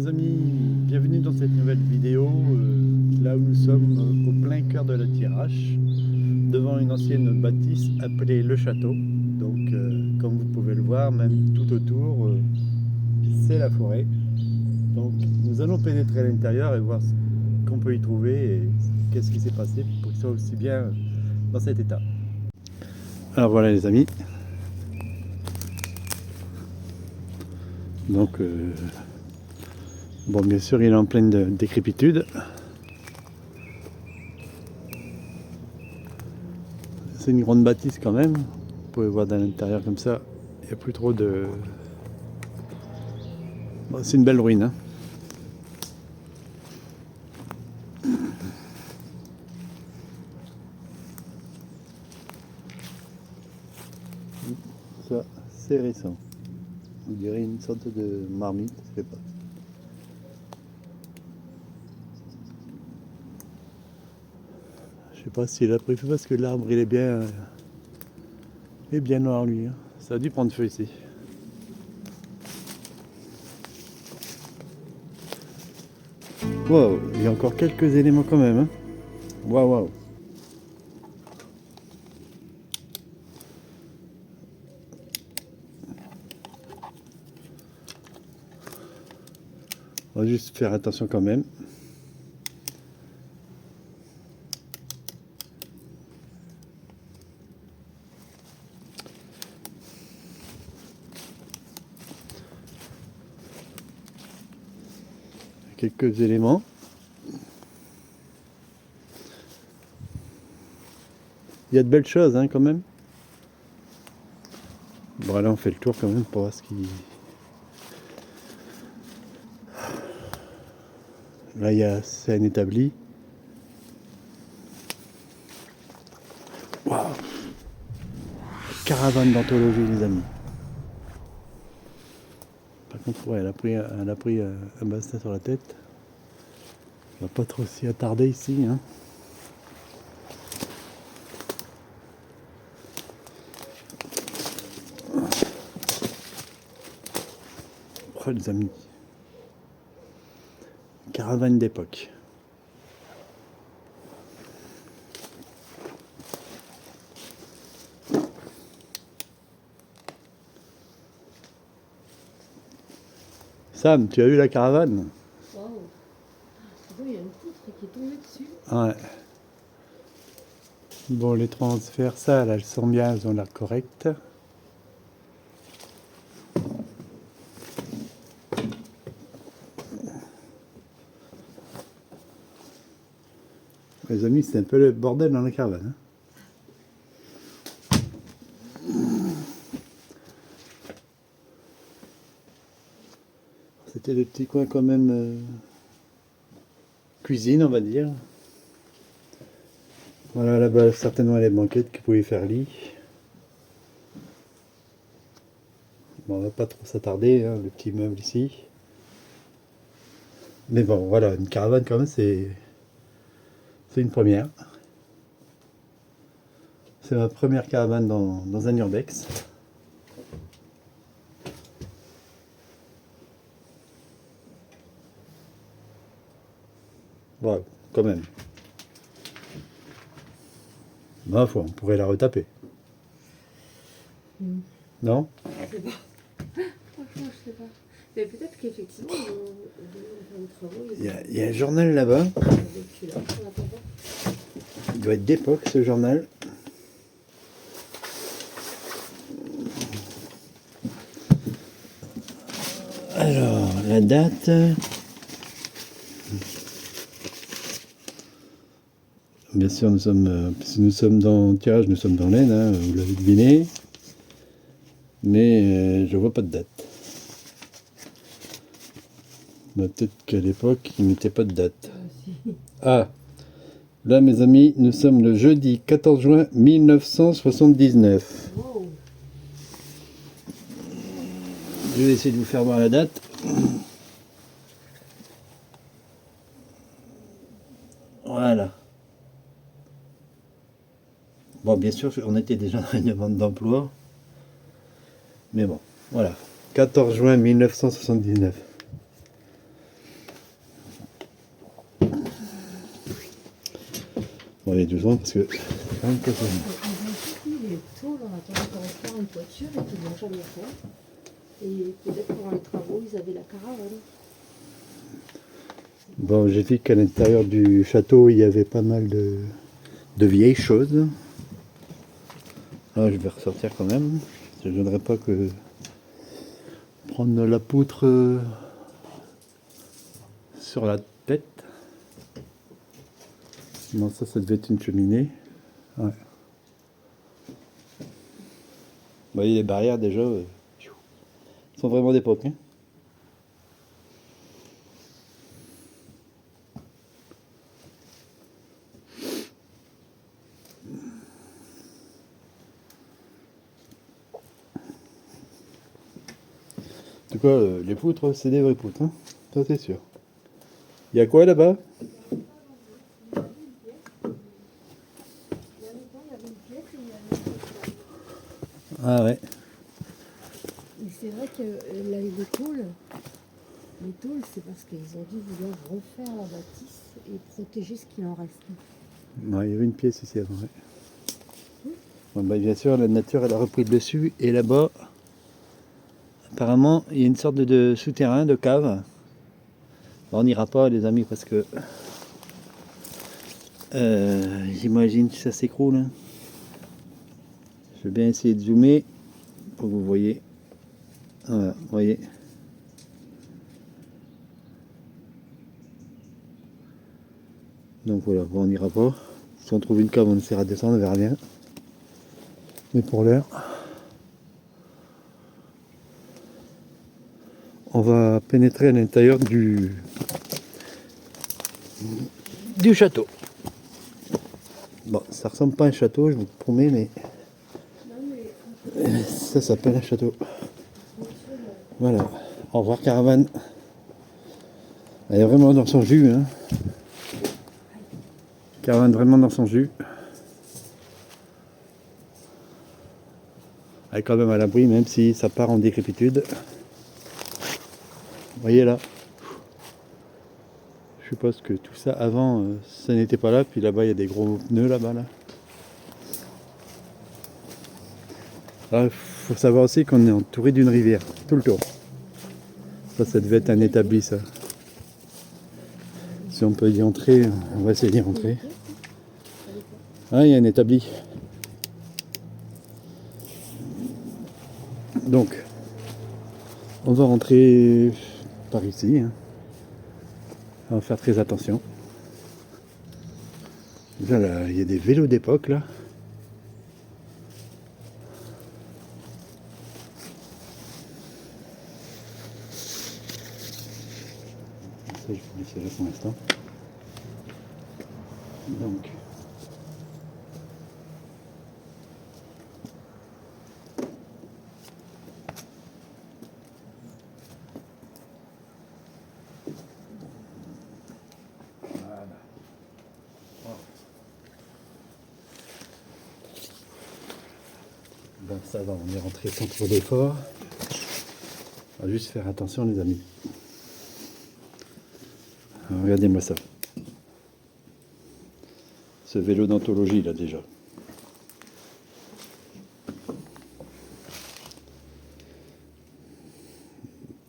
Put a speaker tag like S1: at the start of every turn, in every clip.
S1: les amis, bienvenue dans cette nouvelle vidéo, là où nous sommes au plein cœur de la Thiérache, devant une ancienne bâtisse appelée le château. Donc comme vous pouvez le voir, même tout autour, c'est la forêt. Donc nous allons pénétrer à l'intérieur et voir ce qu'on peut y trouver et qu'est-ce qui s'est passé pour qu'il soit aussi bien dans cet état. Alors voilà les amis, donc bon, bien sûr il est en pleine décrépitude. C'est une grande bâtisse quand même. Vous pouvez voir dans l'intérieur comme ça, il n'y a plus trop de... Bon, c'est une belle ruine. Hein. Ça, c'est récent. On dirait une sorte de marmite, je sais pas. Je sais pas s'il a pris feu parce que l'arbre il est bien noir lui. Hein. Ça a dû prendre feu ici. Wow, il y a encore quelques éléments quand même. Hein. Waouh, waouh. On va juste faire attention quand même. Quelques éléments. Il y a de belles choses hein, quand même. Bon là on fait le tour quand même pour voir ce qui... Là il y a scène établie. Waouh! Caravane d'anthologie les amis. Par contre ouais, elle a pris un bassin sur la tête. On va pas trop s'y attarder ici. Hein. Oh les amis. Caravane d'époque. Sam, tu as vu la caravane?
S2: Waouh! Il y a une poutre qui est tombée dessus.
S1: Ouais. Bon, les transversales, elles sont bien, elles ont l'air correctes. Les amis, c'est un peu le bordel dans la caravane. Hein. C'était le petit coin quand même cuisine, on va dire. Voilà, là-bas, certainement les banquettes qui pouvaient faire lit. Bon, on va pas trop s'attarder, hein, le petit meuble ici. Mais bon, voilà, une caravane quand même, c'est une première. C'est ma première caravane dans un urbex. Wow, quand même. Ma foi, on pourrait la retaper. Non?
S2: Je sais pas. Franchement, je sais pas. Mais peut-être qu'effectivement, ils vont faire des travaux.
S1: Il y a un journal là-bas. Il doit être d'époque ce journal. Alors, la date. Bien sûr, nous sommes dans Thiérache, nous sommes dans l'Aisne, hein, vous l'avez deviné. Mais je vois pas de date. Bah, peut-être qu'à l'époque, ils mettaient pas de date. Ah, là mes amis, nous sommes le jeudi 14 juin 1979.
S2: Wow.
S1: Je vais essayer de vous faire voir la date. Voilà. Bon, bien sûr, on était déjà dans une demande d'emploi. Mais bon, voilà. 14 juin 1979. pour aller doucement parce que c'est quand même cassé.
S2: Ils ont tous mis les tôles en attendant qu'on répare une toiture et qu'ils n'ont jamais fait. Et peut-être pendant les travaux, ils avaient la caravane.
S1: Bon, j'ai vu qu'à l'intérieur du château, il y avait pas mal de vieilles choses. Là, je vais ressortir quand même. Je ne voudrais pas que prendre la poutre sur la tête. Non, ça devait être une cheminée. Ouais. Vous voyez les barrières déjà, sont vraiment d'époque. Hein. En tout cas, les poutres, c'est des vraies poutres. Hein. Ça, c'est sûr. Il y a quoi là-bas? Ah ouais.
S2: Et c'est vrai que là, les tôles, c'est parce qu'ils ont dû vouloir refaire la bâtisse et protéger ce qu'il en reste.
S1: Ouais, il y avait une pièce ici avant. Ouais. Bon, bah, bien sûr, la nature, elle a repris le dessus. Et là-bas, apparemment, il y a une sorte de souterrain, de cave. Bon, on n'ira pas, les amis, parce que j'imagine que ça s'écroule. Hein. Je vais bien essayer de zoomer pour que vous voyez. Voilà, vous voyez. Donc voilà, bon, on n'ira pas. Si on trouve une cave, on essaiera de descendre, on verra bien. Mais pour l'heure, on va pénétrer à l'intérieur du château. Bon, ça ressemble pas à un château, je vous promets, mais ça s'appelle un château. Voilà. Au revoir, caravane. Elle est vraiment dans son jus. Hein. Caravane vraiment dans son jus. Elle est quand même à l'abri, même si ça part en décrépitude. Vous voyez là. Je suppose que tout ça avant, ça n'était pas là. Puis là-bas, il y a des gros pneus là-bas. Là. Alors, il faut savoir aussi qu'on est entouré d'une rivière, tout le tour. Ça devait être un établi, ça. Si on peut y entrer, on va essayer d'y entrer. Ah, il y a un établi. Donc, on va rentrer par ici. Hein. On va faire très attention. Là, il y a des vélos d'époque, là. Ça, je vais laisser là pour l'instant. Donc, voilà. Ben, ça va, on est rentré sans trop d'efforts. On va juste faire attention, les amis. Alors, regardez-moi ça. Ce vélo d'anthologie, là, déjà.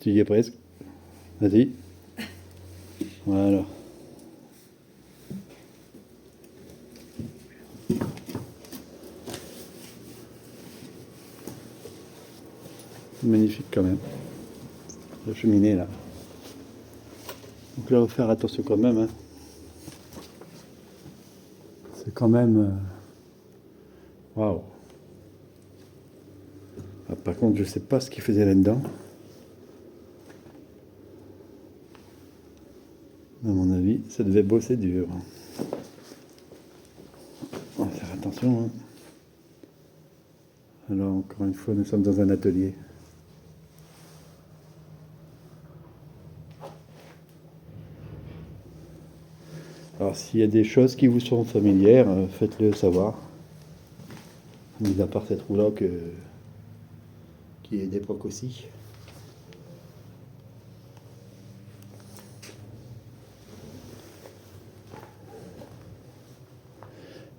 S1: Tu y es presque. Vas-y. Voilà. Magnifique quand même. La cheminée là. Donc là, il faut faire attention quand même. Hein. C'est quand même... Waouh. Ah, par contre, je sais pas ce qu'il faisait là-dedans. À mon avis, ça devait bosser dur. On va faire attention. Hein. Alors, encore une fois, nous sommes dans un atelier. Alors, s'il y a des choses qui vous sont familières, faites-le savoir. Mis à part cette roue-là qui est d'époque aussi.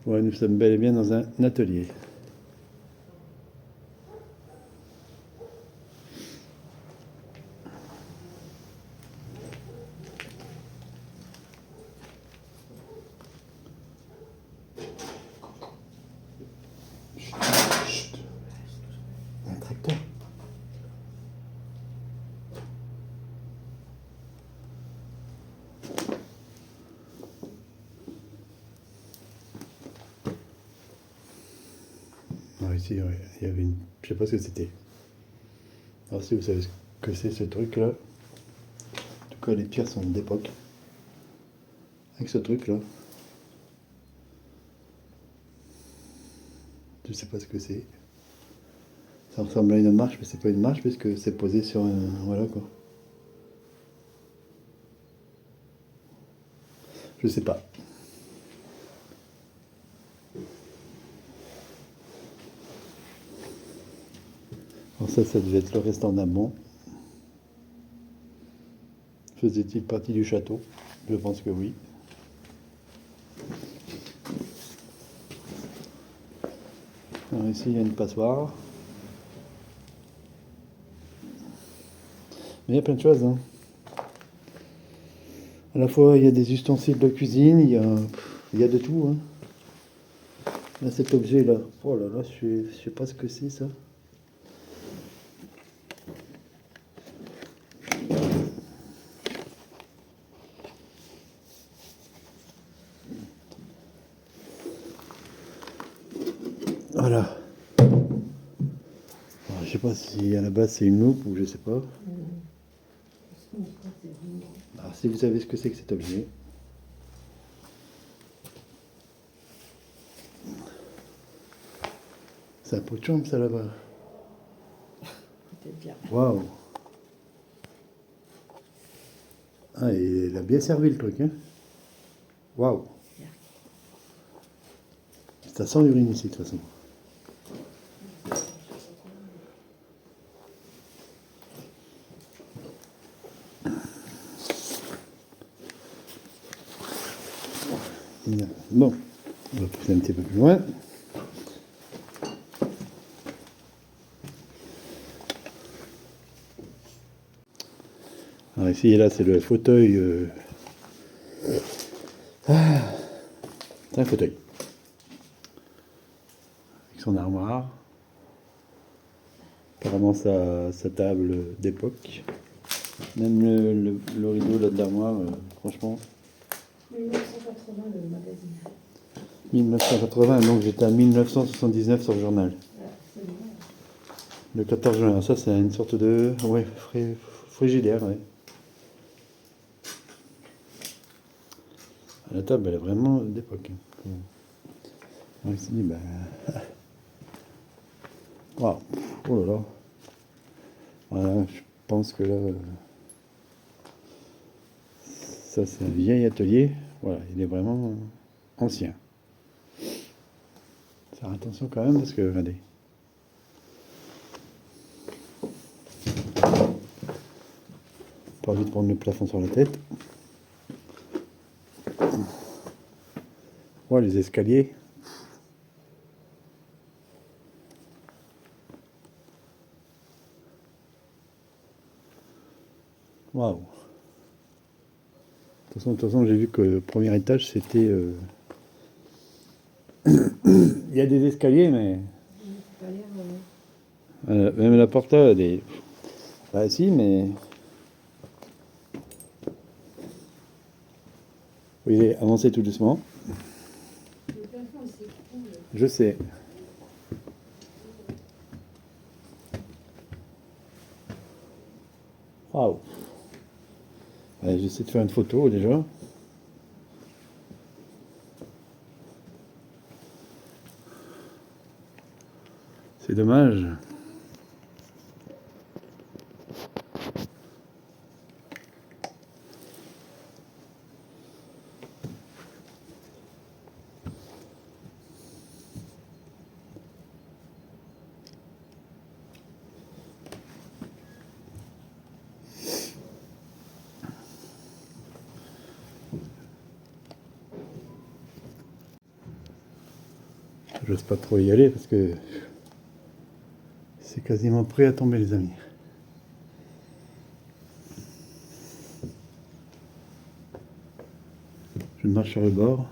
S1: Ouais, nous sommes bel et bien dans un atelier. Chut. Il y a un tracteur. Ah, ici, ouais, il y avait une. Je sais pas ce que c'était. Alors, si vous savez ce que c'est ce truc-là. En tout cas, les pierres sont d'époque. Avec ce truc-là. Je sais pas ce que c'est. Ça ressemble à une marche, mais c'est pas une marche puisque c'est posé sur un. Voilà quoi. Je sais pas. Alors ça devait être le restant d'un banc. Faisait-il partie du château? Je pense que oui. Alors ici, il y a une passoire. Mais il y a plein de choses. Hein. À la fois, il y a des ustensiles de cuisine, il y a de tout. Hein. Là, cet objet-là. Oh là là, je sais pas ce que c'est ça. Voilà. Alors, je sais pas si à la base c'est une loupe ou je sais pas. Alors, si vous savez ce que c'est que cet objet. C'est un pot de chambre ça là-bas.
S2: Peut-être bien.
S1: Waouh. Ah, et il a bien servi le truc, hein. Waouh. Ça sent l'urine ici de toute façon. Bon, on va pousser un petit peu plus loin. Alors ici et là, c'est le fauteuil. C'est un fauteuil. Avec son armoire. Apparemment sa table d'époque. Même le rideau là de l'armoire, franchement.
S2: 1980 le magazine.
S1: 1980, donc j'étais à 1979 sur le journal.
S2: C'est vrai.
S1: Le 14 juin, ça c'est une sorte de. Ouais, frigidaire, ouais. La table, elle est vraiment d'époque. On s'est dit, ben. Waouh, oh là là. Voilà, je pense que là. Ça, c'est un vieil atelier. Voilà, il est vraiment ancien. Faire attention quand même parce que, regardez. Pas envie de prendre le plafond sur la tête. Ouais, les escaliers. Waouh. De toute façon, j'ai vu que le premier étage, c'était. Il y a des escaliers, mais.
S2: C'est pas l'air.
S1: Même la porte là, elle est. Bah, si, mais. Vous pouvez avancer tout doucement.
S2: Le plafond, c'est cool.
S1: Je sais. Waouh. Ouais, j'essaie de faire une photo déjà. C'est dommage. J'ose pas trop y aller parce que c'est quasiment prêt à tomber les amis. Je marche sur le bord.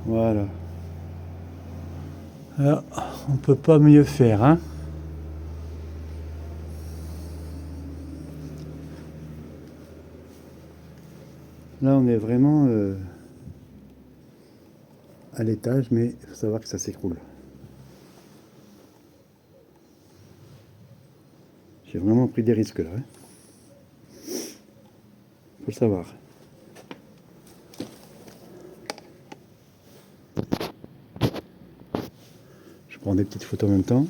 S1: Voilà. Alors, on peut pas mieux faire, hein. Là, on est vraiment à l'étage, mais il faut savoir que ça s'écroule. J'ai vraiment pris des risques là. Hein. Faut le savoir. Je prends des petites photos en même temps.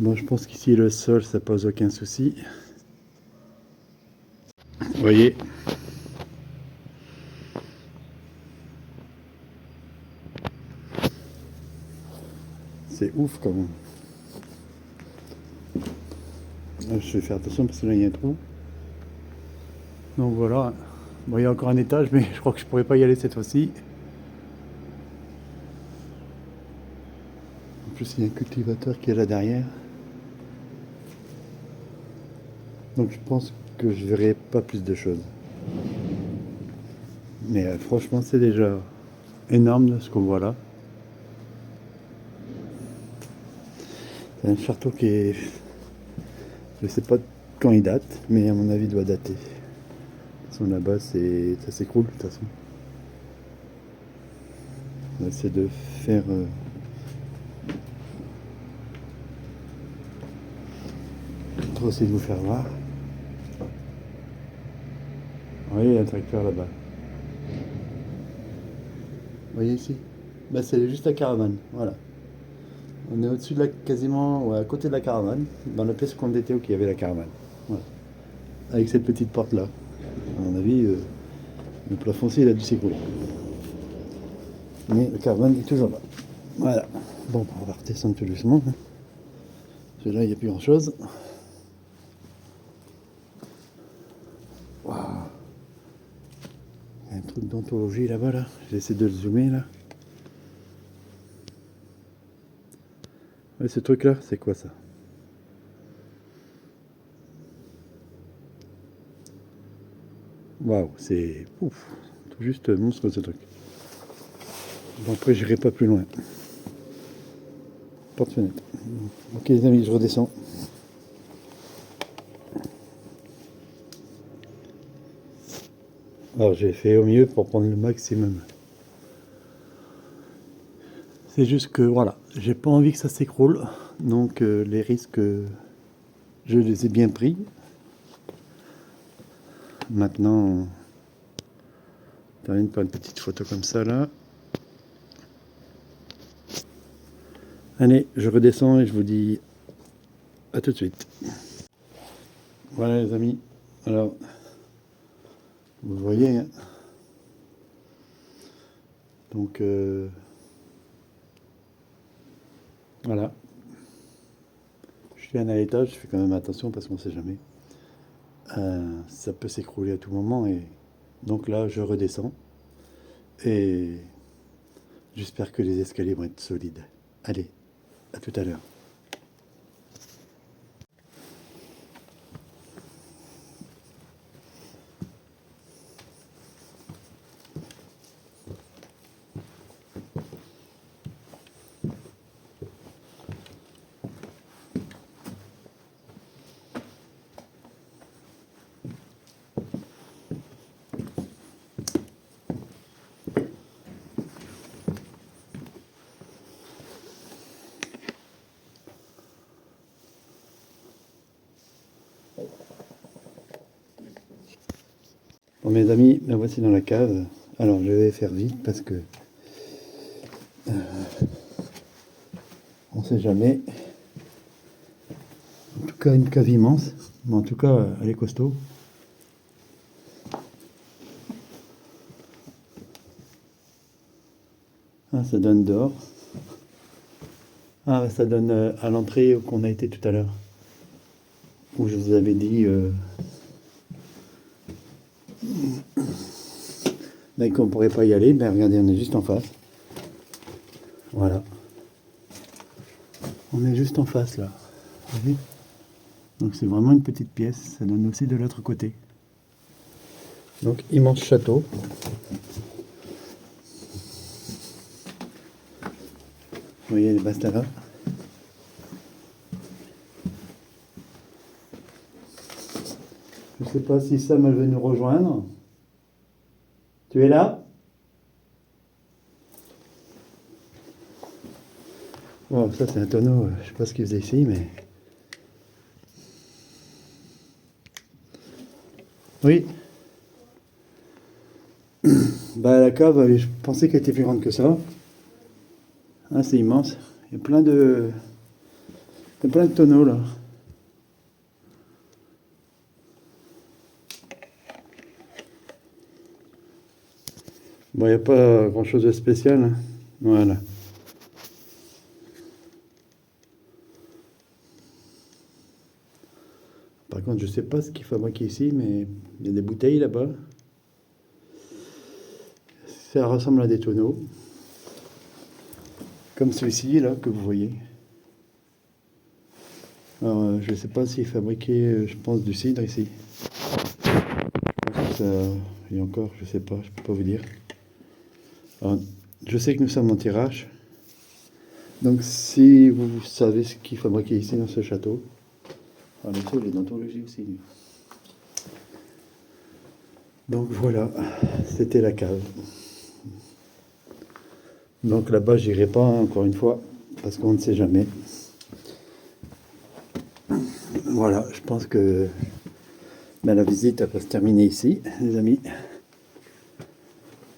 S1: Bon, je pense qu'ici le sol, ça pose aucun souci. Vous voyez. C'est ouf quand même. Là, je vais faire attention parce que là il y a un trou. Donc voilà. Bon, il y a encore un étage, mais je crois que je pourrais pas y aller cette fois-ci. En plus, il y a un cultivateur qui est là derrière. Donc je pense que je verrai pas plus de choses. Mais franchement, c'est déjà énorme ce qu'on voit là. C'est un château qui est... Je sais pas quand il date, mais à mon avis il doit dater. De toute façon là-bas, ça s'écroule de toute façon. On va essayer de faire... Pour essayer de vous faire voir. Vous voyez, il y a un tracteur là-bas. Vous voyez ici? Bah, c'est juste la caravane, voilà. On est au-dessus de la, quasiment, ouais, à côté de la caravane, dans la pièce qu'on était où il y avait la caravane. Voilà. Avec cette petite porte-là. À mon avis, le plafond aussi, il a dû s'écrouler. Mais la caravane est toujours là. Voilà. Bon, on va redescendre tout doucement. Hein. Parce que là, il n'y a plus grand-chose. Waouh. Il y a un truc d'anthologie là-bas, là. J'essaie de le zoomer, là. Ouais, ce truc-là, c'est quoi ça? Waouh, c'est ouf, tout juste monstrueux ce truc. Bon, après, j'irai pas plus loin. Porte-fenêtre. Ok, les amis, je redescends. Alors, j'ai fait au mieux pour prendre le maximum. C'est juste que, voilà, j'ai pas envie que ça s'écroule. Donc, les risques, je les ai bien pris. Maintenant, on termine par une petite photo comme ça, là. Allez, je redescends et je vous dis à tout de suite. Voilà les amis, alors vous voyez, hein. Donc voilà, je suis à l'étage, je fais quand même attention parce qu'on ne sait jamais. Ça peut s'écrouler à tout moment et donc là je redescends et j'espère que les escaliers vont être solides. Allez, à tout à l'heure. Bon mes amis, la voici dans la cave. Alors je vais faire vite parce que on sait jamais. En tout cas une cave immense, mais en tout cas elle est costaud. Ah, ça donne dehors. Ah, ça donne à l'entrée où on a été tout à l'heure. Où je vous avais dit qu'on ne pourrait pas y aller. Ben regardez, on est juste en face. Voilà. On est juste en face là. Vous voyez? Donc c'est vraiment une petite pièce. Ça donne aussi de l'autre côté. Donc immense château. Vous voyez les bastas. Je ne sais pas si Sam elle veut nous rejoindre. Tu es là? Bon, ça c'est un tonneau, je sais pas ce qu'il faisait ici, mais... Oui. Bah la cave, je pensais qu'elle était plus grande que ça. Ah, c'est immense. Il y a plein de tonneaux là. Bon, il n'y a pas grand chose de spécial, hein. Voilà. Par contre, je sais pas ce qu'ils fabriquent ici, mais il y a des bouteilles là-bas. Ça ressemble à des tonneaux. Comme celui-ci là que vous voyez. Alors, je sais pas s'ils fabriquaient, je pense, du cidre ici. Je pense que ça... Et encore, je sais pas, je peux pas vous dire. Alors, je sais que nous sommes en Thiérache. Donc si vous savez ce qu'ils fabriquaient ici dans ce château. Ah, le sol est d'anthologie aussi. Donc voilà, c'était la cave. Donc là-bas, j'irai pas, hein, encore une fois, parce qu'on ne sait jamais. Voilà, je pense que la visite elle va se terminer ici, les amis.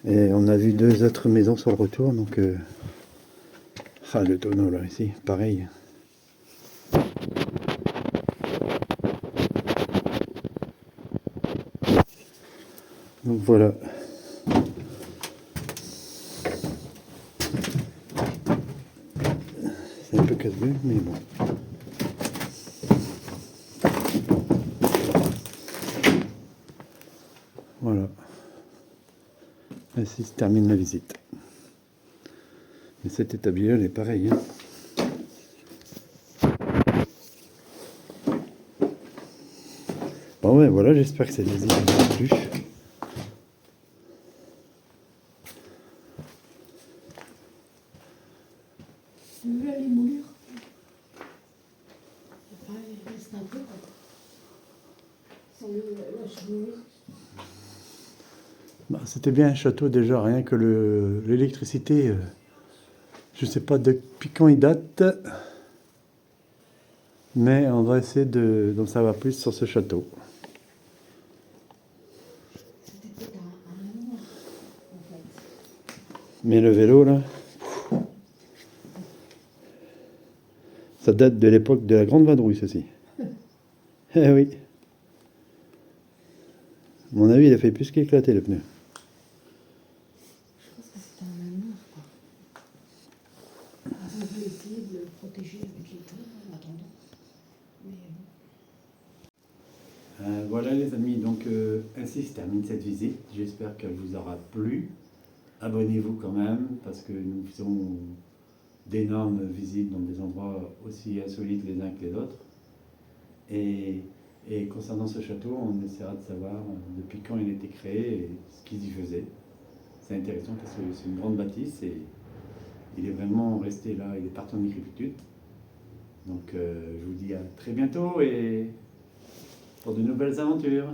S1: Et on a vu 2 autres maisons sur le retour, donc... Ah, le tonneau là, ici, pareil. Donc voilà. C'est un peu casse-gueule, mais bon. Voilà. Ainsi se termine la visite. Mais cet établi-là, il est pareil, hein. Bon ouais, voilà, j'espère que cette visite vous a plu.
S2: Là, les moulures. Après, il reste un peu. Sans la cheminée.
S1: Bah, c'était bien un château déjà, rien que l'électricité, je sais pas depuis quand il date, mais on va essayer d'en savoir plus sur ce château.
S2: C'était peut-être un manoir, en fait.
S1: Mais le vélo là, ça date de l'époque de la Grande Vadrouille, ceci. Eh oui. À mon avis, il a fait plus qu'éclater le pneu.
S2: Je pense que c'était un manoir, quoi. On peut essayer de le protéger avec les tours en attendant. Mais
S1: Voilà les amis, donc ainsi se termine cette visite. J'espère qu'elle vous aura plu. Abonnez-vous quand même, parce que nous faisons d'énormes visites dans des endroits aussi insolites les uns que les autres. Et concernant ce château, on essaiera de savoir depuis quand il a été créé et ce qu'ils y faisaient. C'est intéressant parce que c'est une grande bâtisse et il est vraiment resté là, il est parti en décrépitude. Donc je vous dis à très bientôt et pour de nouvelles aventures.